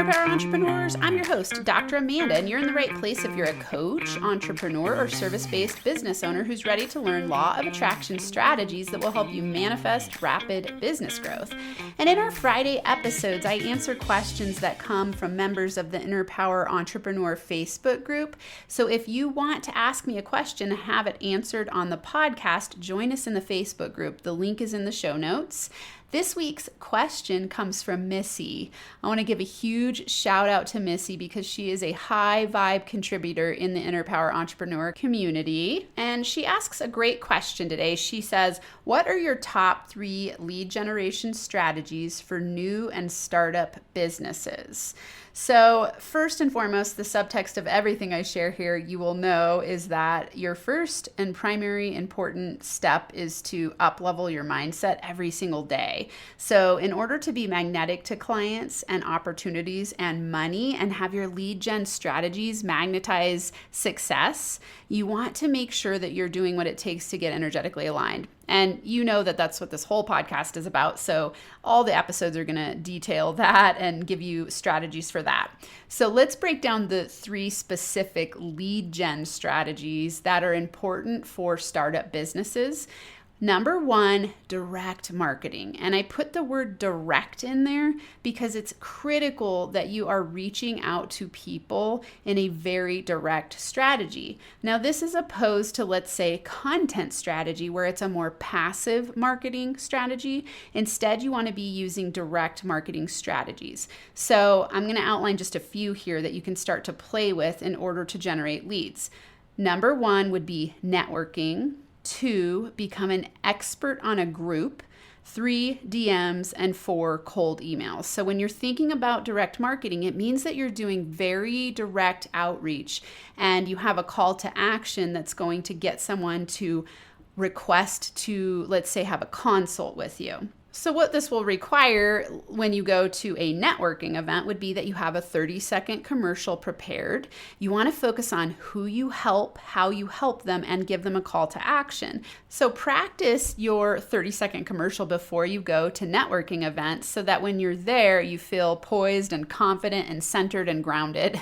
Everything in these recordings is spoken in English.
Power Entrepreneurs. I'm your host, Dr. Amanda, and you're in the right place if you're a coach, entrepreneur, or service-based business owner who's ready to learn law of attraction strategies that will help you manifest rapid business growth. And in our Friday episodes, I answer questions that come from members of the Inner Power Entrepreneur Facebook group. So if you want to ask me a question and have it answered on the podcast, join us in the Facebook group. The link is in the show notes. This week's question comes from Missy. I want to give a huge shout out to Missy because she is a high vibe contributor in the Inner Power Entrepreneur community. And she asks a great question today. She says, what are your top 3 lead generation strategies for new and startup businesses? So first and foremost, the subtext of everything I share here, you will know, is that your first and primary important step is to up-level your mindset every single day. So in order to be magnetic to clients and opportunities and money and have your lead gen strategies magnetize success, you want to make sure that you're doing what it takes to get energetically aligned. And you know that that's what this whole podcast is about. So all the episodes are going to detail that and give you strategies for that. So let's break down the 3 specific lead gen strategies that are important for startup businesses. Number 1, direct marketing. And I put the word direct in there because it's critical that you are reaching out to people in a very direct strategy. Now, this is opposed to, let's say, content strategy, where it's a more passive marketing strategy. Instead, you want to be using direct marketing strategies. So I'm going to outline just a few here that you can start to play with in order to generate leads. Number 1 would be networking. 2, become an expert on a group. 3, DMs, and 4, cold emails. So when you're thinking about direct marketing, it means that you're doing very direct outreach and you have a call to action that's going to get someone to request to, let's say, have a consult with you. So what this will require when you go to a networking event would be that you have a 30-second commercial prepared. You want to focus on who you help, how you help them, and give them a call to action. So practice your 30-second commercial before you go to networking events so that when you're there, you feel poised and confident and centered and grounded.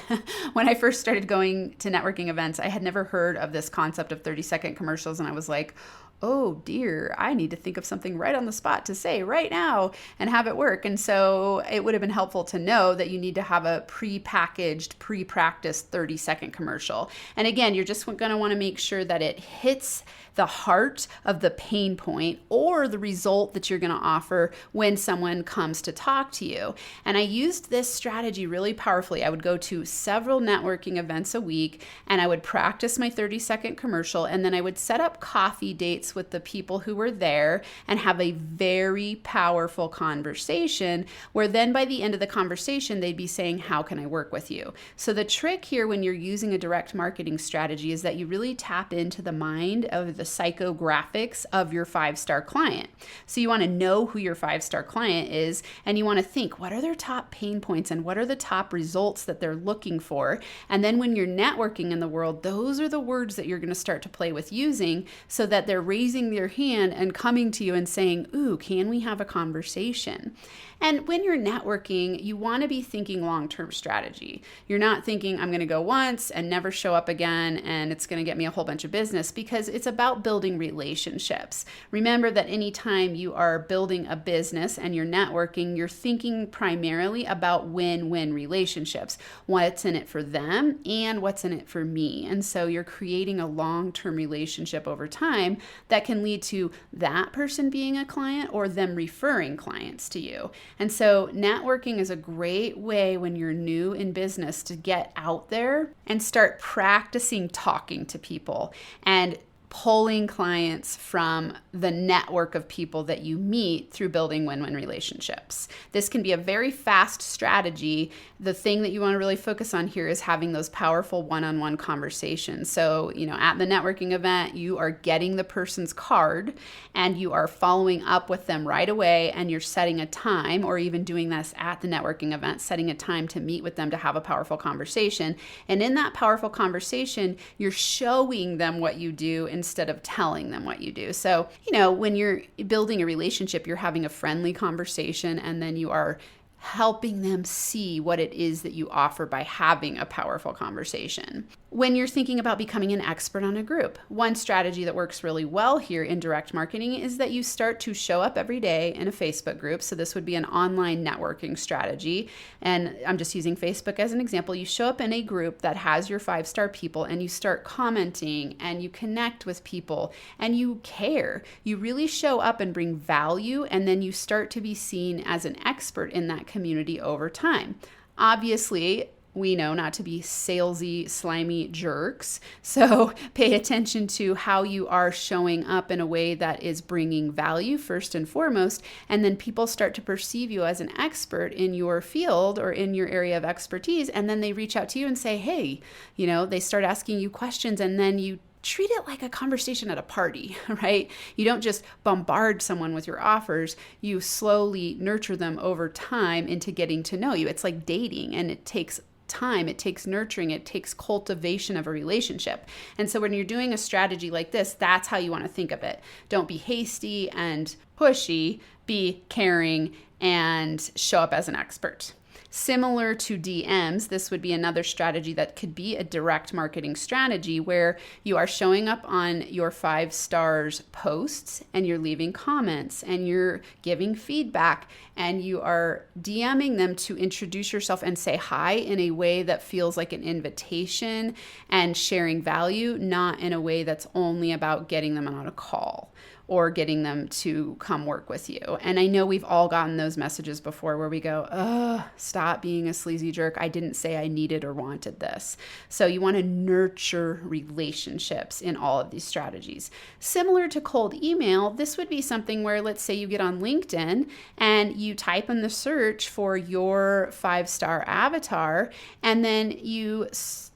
When I first started going to networking events, I had never heard of this concept of 30-second commercials, and I was like, oh dear, I need to think of something right on the spot to say right now and have it work. And so it would have been helpful to know that you need to have a pre-packaged, pre-practiced 30-second commercial. And again, you're just going to want to make sure that it hits the heart of the pain point or the result that you're going to offer when someone comes to talk to you. And I used this strategy really powerfully. I would go to several networking events a week and I would practice my 30-second commercial, and then I would set up coffee dates with the people who were there and have a very powerful conversation where then by the end of the conversation, they'd be saying, how can I work with you? So the trick here when you're using a direct marketing strategy is that you really tap into the mind of the psychographics of your 5-star client. So you want to know who your 5-star client is, and you want to think, what are their top pain points and what are the top results that they're looking for? And then when you're networking in the world, those are the words that you're going to start to play with using so that they're raising their hand and coming to you and saying, ooh, can we have a conversation? And when you're networking, you want to be thinking long-term strategy. You're not thinking, I'm going to go once and never show up again, and it's going to get me a whole bunch of business, because it's about building relationships. Remember that anytime you are building a business and you're networking, you're thinking primarily about win-win relationships. What's in it for them and what's in it for me. And so you're creating a long-term relationship over time that can lead to that person being a client or them referring clients to you. And so networking is a great way when you're new in business to get out there and start practicing talking to people and pulling clients from the network of people that you meet through building win-win relationships. This can be a very fast strategy. The thing that you want to really focus on here is having those powerful one-on-one conversations. So, at the networking event, you are getting the person's card and you are following up with them right away, and you're setting a time, or even doing this at the networking event, setting a time to meet with them to have a powerful conversation. And in that powerful conversation, you're showing them what you do instead of telling them what you do. So, when you're building a relationship, you're having a friendly conversation, and then you are helping them see what it is that you offer by having a powerful conversation. When you're thinking about becoming an expert on a group, one strategy that works really well here in direct marketing is that you start to show up every day in a Facebook group. So this would be an online networking strategy. And I'm just using Facebook as an example. You show up in a group that has your 5-star people and you start commenting and you connect with people and you care. You really show up and bring value, and then you start to be seen as an expert in that community over time. Obviously, we know not to be salesy, slimy jerks. So pay attention to how you are showing up in a way that is bringing value first and foremost. And then people start to perceive you as an expert in your field or in your area of expertise. And then they reach out to you and say, hey, they start asking you questions, and then you treat it like a conversation at a party, right? You don't just bombard someone with your offers. You slowly nurture them over time into getting to know you. It's like dating, and it takes time, it takes nurturing, it takes cultivation of a relationship. And so when you're doing a strategy like this, that's how you want to think of it. Don't be hasty and pushy, be caring and show up as an expert. Similar to DMs, this would be another strategy that could be a direct marketing strategy where you are showing up on your 5 stars posts and you're leaving comments and you're giving feedback and you are DMing them to introduce yourself and say hi in a way that feels like an invitation and sharing value, not in a way that's only about getting them on a call or getting them to come work with you. And I know we've all gotten those messages before where we go, stop being a sleazy jerk. I didn't say I needed or wanted this. So you want to nurture relationships in all of these strategies. Similar to cold email, this would be something where, let's say you get on LinkedIn and you type in the search for your 5-star avatar, and then you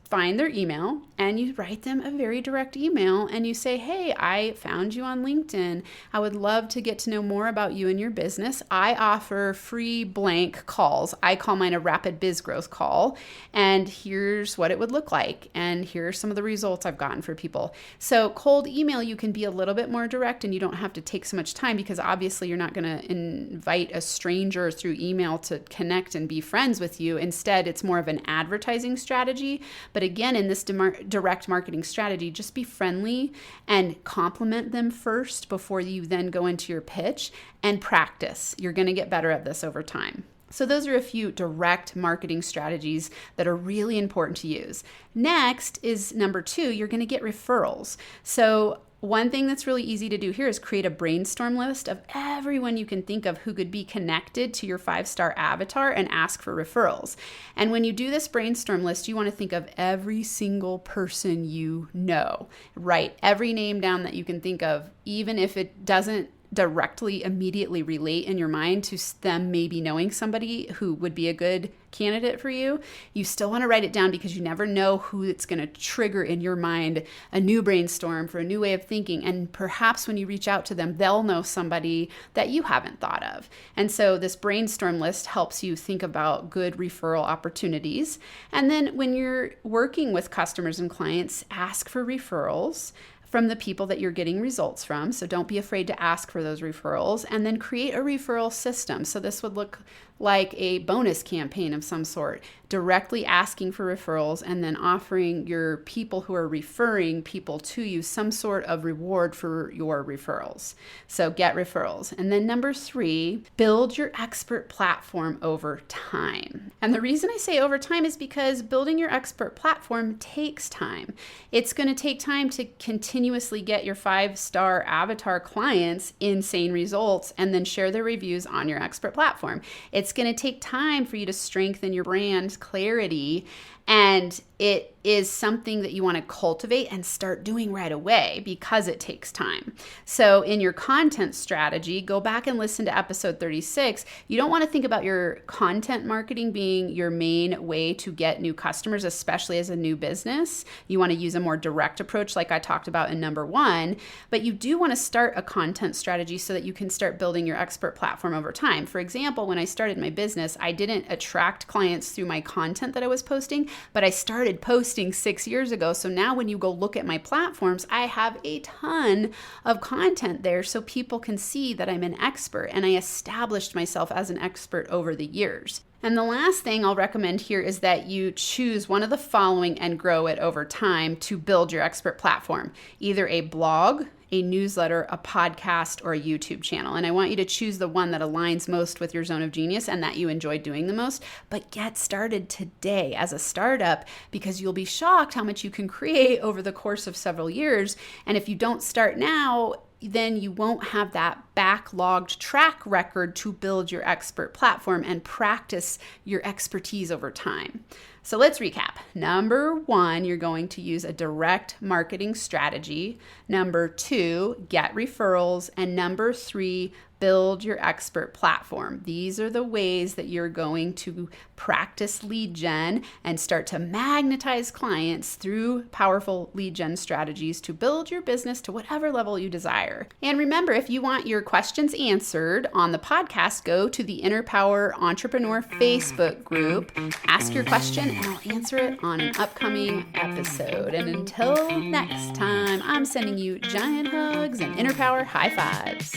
find their email and you write them a very direct email and you say, hey, I found you on LinkedIn. I would love to get to know more about you and your business. I offer free blank calls. I call mine a rapid biz growth call. And here's what it would look like. And here are some of the results I've gotten for people. So cold email, you can be a little bit more direct and you don't have to take so much time, because obviously you're not going to invite a stranger through email to connect and be friends with you. Instead, it's more of an advertising strategy. But again, in this direct marketing strategy, just be friendly and compliment them first before you then go into your pitch, and practice. You're going to get better at this over time. So those are a few direct marketing strategies that are really important to use. Next is number 2, you're going to get referrals. So one thing that's really easy to do here is create a brainstorm list of everyone you can think of who could be connected to your 5-star avatar and ask for referrals. And when you do this brainstorm list, you want to think of every single person you know. Write every name down that you can think of, even if it doesn't directly immediately relate in your mind to them maybe knowing somebody who would be a good candidate for you. You still want to write it down, because you never know who it's going to trigger in your mind a new brainstorm for a new way of thinking. And perhaps when you reach out to them, they'll know somebody that you haven't thought of. And so this brainstorm list helps you think about good referral opportunities. And then when you're working with customers and clients, ask for referrals from the people that you're getting results from. So don't be afraid to ask for those referrals, and then create a referral system. So this would look like a bonus campaign of some sort, directly asking for referrals and then offering your people who are referring people to you some sort of reward for your referrals. So get referrals. And then number 3, build your expert platform over time. And the reason I say over time is because building your expert platform takes time. It's going to take time to continuously get your 5-star avatar clients insane results and then share their reviews on your expert platform. It's going to take time for you to strengthen your brand clarity, and it is something that you want to cultivate and start doing right away because it takes time. So in your content strategy, go back and listen to episode 36. You don't want to think about your content marketing being your main way to get new customers, especially as a new business. You want to use a more direct approach like I talked about in number 1, but you do want to start a content strategy so that you can start building your expert platform over time. For example, when I started my business, I didn't attract clients through my content that I was posting. but I started posting 6 years ago. So now when you go look at my platforms, I have a ton of content there so people can see that I'm an expert, and I established myself as an expert over the years. And the last thing I'll recommend here is that you choose one of the following and grow it over time to build your expert platform, either a blog, a newsletter, a podcast, or a YouTube channel. And I want you to choose the one that aligns most with your zone of genius and that you enjoy doing the most. But get started today as a startup, because you'll be shocked how much you can create over the course of several years. And if you don't start now, then you won't have that backlogged track record to build your expert platform and practice your expertise over time. So let's recap. Number 1, you're going to use a direct marketing strategy. Number 2, get referrals. And number 3, build your expert platform. These are the ways that you're going to practice lead gen and start to magnetize clients through powerful lead gen strategies to build your business to whatever level you desire. And remember, if you want your questions answered on the podcast, go to the Inner Power Entrepreneur Facebook group, ask your question, and I'll answer it on an upcoming episode. And until next time, I'm sending you giant hugs and Inner Power high fives.